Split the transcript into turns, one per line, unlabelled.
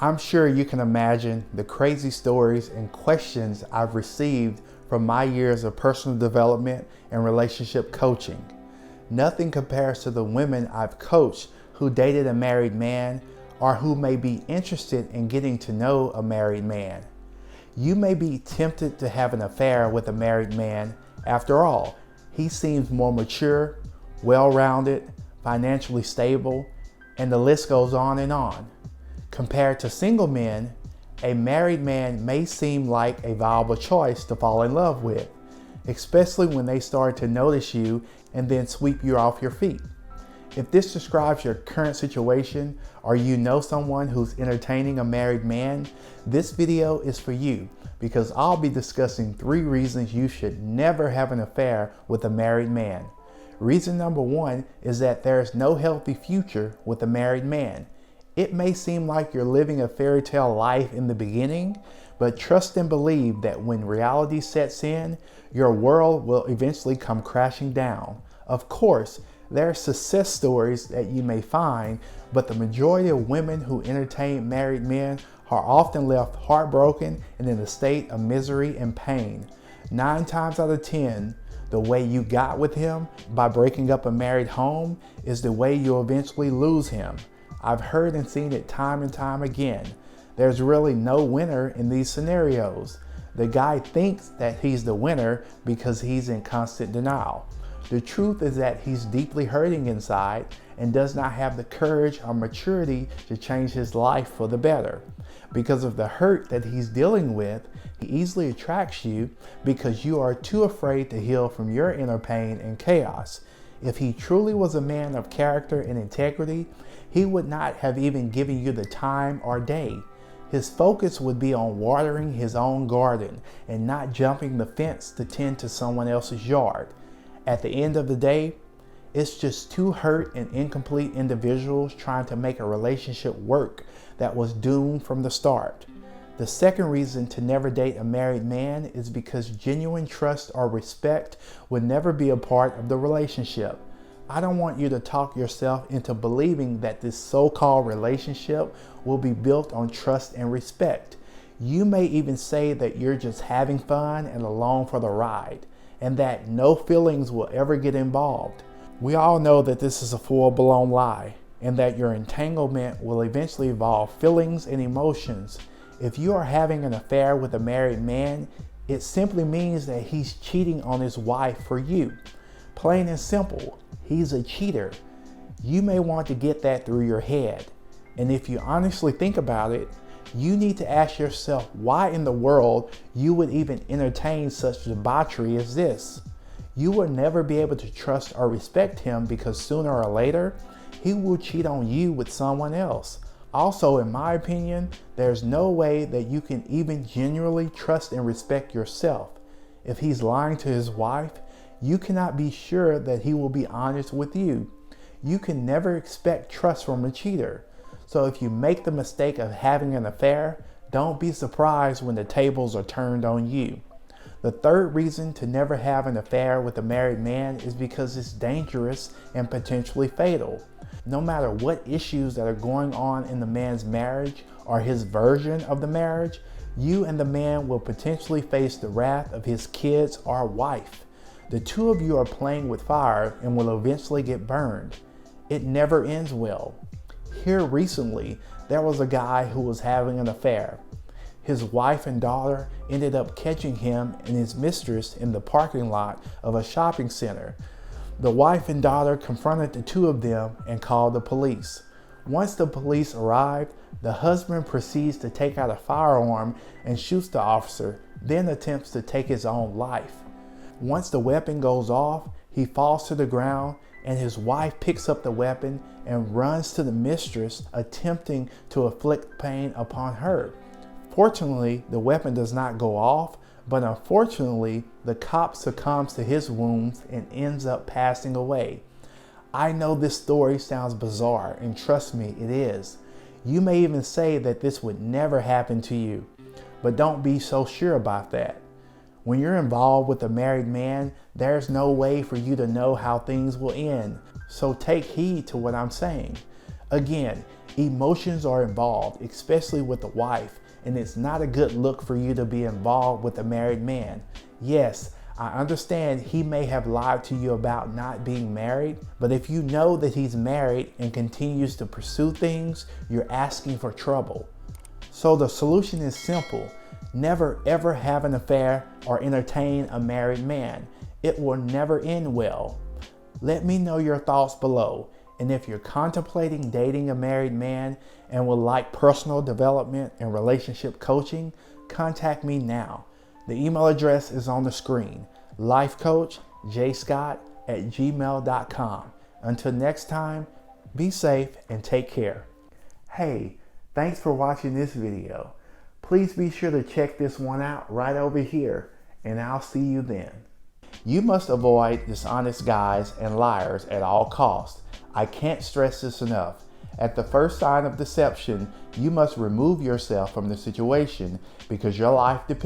I'm sure you can imagine the crazy stories and questions I've received from my years of personal development and relationship coaching. Nothing compares to the women I've coached who dated a married man or who may be interested in getting to know a married man. You may be tempted to have an affair with a married man. After all, he seems more mature, well-rounded, financially stable, and the list goes on and on. Compared to single men, a married man may seem like a viable choice to fall in love with, especially when they start to notice you and then sweep you off your feet. If this describes your current situation or you know someone who's entertaining a married man, this video is for you because I'll be discussing 3 reasons you should never have an affair with a married man. Reason number 1 is that there's no healthy future with a married man. It may seem like you're living a fairy tale life in the beginning, but trust and believe that when reality sets in, your world will eventually come crashing down. Of course, there are success stories that you may find, but the majority of women who entertain married men are often left heartbroken and in a state of misery and pain. 9 times out of 10, the way you got with him by breaking up a married home is the way you'll eventually lose him. I've heard and seen it time and time again. There's really no winner in these scenarios. The guy thinks that he's the winner because he's in constant denial. The truth is that he's deeply hurting inside and does not have the courage or maturity to change his life for the better. Because of the hurt that he's dealing with, he easily attracts you because you are too afraid to heal from your inner pain and chaos. If he truly was a man of character and integrity, he would not have even given you the time or day. His focus would be on watering his own garden and not jumping the fence to tend to someone else's yard. At the end of the day, it's just 2 hurt and incomplete individuals trying to make a relationship work that was doomed from the start. The second reason to never date a married man is because genuine trust or respect would never be a part of the relationship. I don't want you to talk yourself into believing that this so-called relationship will be built on trust and respect. You may even say that you're just having fun and along for the ride, and that no feelings will ever get involved. We all know that this is a full-blown lie, and that your entanglement will eventually involve feelings and emotions. If you are having an affair with a married man, it simply means that he's cheating on his wife for you. Plain and simple, he's a cheater. You may want to get that through your head. And if you honestly think about it, you need to ask yourself why in the world you would even entertain such debauchery as this. You will never be able to trust or respect him because sooner or later, he will cheat on you with someone else. Also, in my opinion, there's no way that you can even genuinely trust and respect yourself. If he's lying to his wife, you cannot be sure that he will be honest with you. You can never expect trust from a cheater. So if you make the mistake of having an affair, don't be surprised when the tables are turned on you. The third reason to never have an affair with a married man is because it's dangerous and potentially fatal. No matter what issues that are going on in the man's marriage or his version of the marriage, you and the man will potentially face the wrath of his kids or wife. The 2 of you are playing with fire and will eventually get burned. It never ends well. Here recently, there was a guy who was having an affair. His wife and daughter ended up catching him and his mistress in the parking lot of a shopping center. The wife and daughter confronted the 2 of them and called the police. Once the police arrived, the husband proceeds to take out a firearm and shoots the officer, then attempts to take his own life. Once the weapon goes off, he falls to the ground and his wife picks up the weapon and runs to the mistress, attempting to inflict pain upon her. Fortunately, the weapon does not go off, but unfortunately, the cop succumbs to his wounds and ends up passing away. I know this story sounds bizarre, and trust me, it is. You may even say that this would never happen to you, but don't be so sure about that. When you're involved with a married man, there's no way for you to know how things will end. So take heed to what I'm saying. Again, emotions are involved, especially with the wife, and it's not a good look for you to be involved with a married man. Yes, I understand he may have lied to you about not being married, but if you know that he's married and continues to pursue things, you're asking for trouble. So the solution is simple. Never ever have an affair or entertain a married man. It will never end well. Let me know your thoughts below. And if you're contemplating dating a married man and would like personal development and relationship coaching, contact me now. The email address is on the screen, lifecoachjscott@gmail.com. Until next time, be safe and take care. Hey, thanks for watching this video. Please be sure to check this one out right over here, and I'll see you then. You must avoid dishonest guys and liars at all costs. I can't stress this enough. At the first sign of deception, you must remove yourself from the situation because your life depends